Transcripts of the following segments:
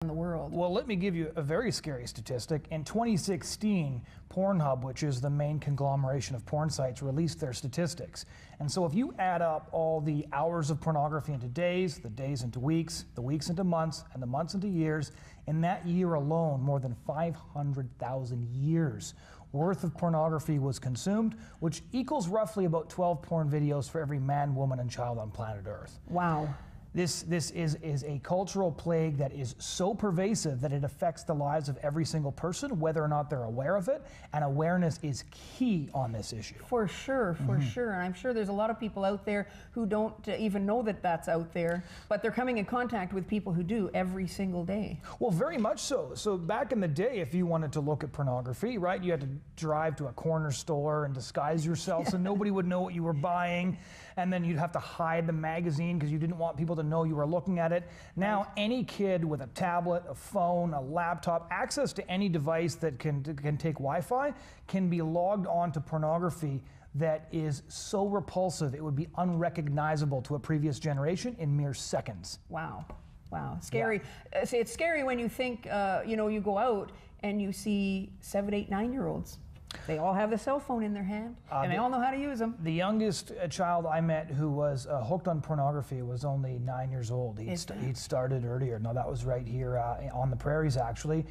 in the world. Well, let me give you a very scary statistic. In 2016, Pornhub, which is the main conglomeration of porn sites, released their statistics. And so if you add up all the hours of pornography into days, the days into weeks, the weeks into months, and the months into years, in that year alone, more than 500,000 years worth of pornography was consumed, which equals roughly about 12 porn videos for every man, woman, and child on planet Earth. Wow. This is a cultural plague that is so pervasive that it affects the lives of every single person, whether or not they're aware of it, and awareness is key on this issue. For sure, for sure. And I'm sure there's a lot of people out there who don't even know that that's out there, but they're coming in contact with people who do every single day. Well, very much so. So back in the day, if you wanted to look at pornography, right, you had to drive to a corner store and disguise yourself so nobody would know what you were buying, and then you'd have to hide the magazine because you didn't want people to know you were looking at it. Now, any kid with a tablet, a phone, a laptop, access to any device that can take Wi-Fi can be logged on to pornography that is so repulsive it would be unrecognizable to a previous generation in mere seconds. Wow. Wow, scary. Yeah. It's scary when you think, you go out and you see 7, 8, 9-year-olds. They all have the cell phone in their hand, and they all know how to use them. The youngest child I met who was hooked on pornography was only 9 years old. He'd started earlier. No, that was right here on the prairies, actually.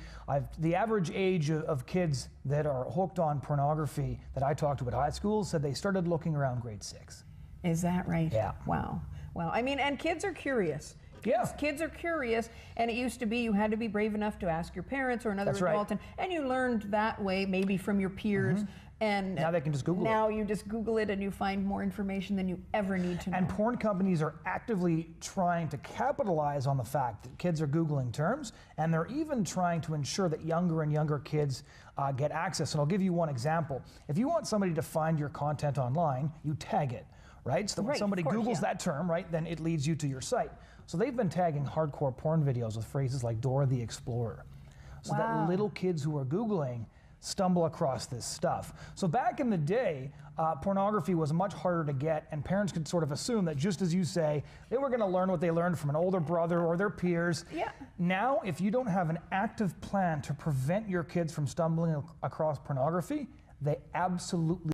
The average age of kids that are hooked on pornography that I talked to at high school said they started looking around grade 6. Is that right? Yeah. Wow. Wow. I mean, and kids are curious. Yeah. Kids are curious, and it used to be you had to be brave enough to ask your parents or another adult, and you learned that way, maybe from your peers. And now they can just Google it. Now you just Google it and you find more information than you ever need to know. And porn companies are actively trying to capitalize on the fact that kids are Googling terms, and they're even trying to ensure that younger and younger kids get access. And I'll give you one example. If you want somebody to find your content online, you tag it. Right? So when somebody Googles that term, right, then it leads you to your site. So they've been tagging hardcore porn videos with phrases like Dora the Explorer. So that little kids who are Googling stumble across this stuff. So back in the day, pornography was much harder to get, and parents could sort of assume that, just as you say, they were going to learn what they learned from an older brother or their peers. Yeah. Now, if you don't have an active plan to prevent your kids from stumbling across pornography, they absolutely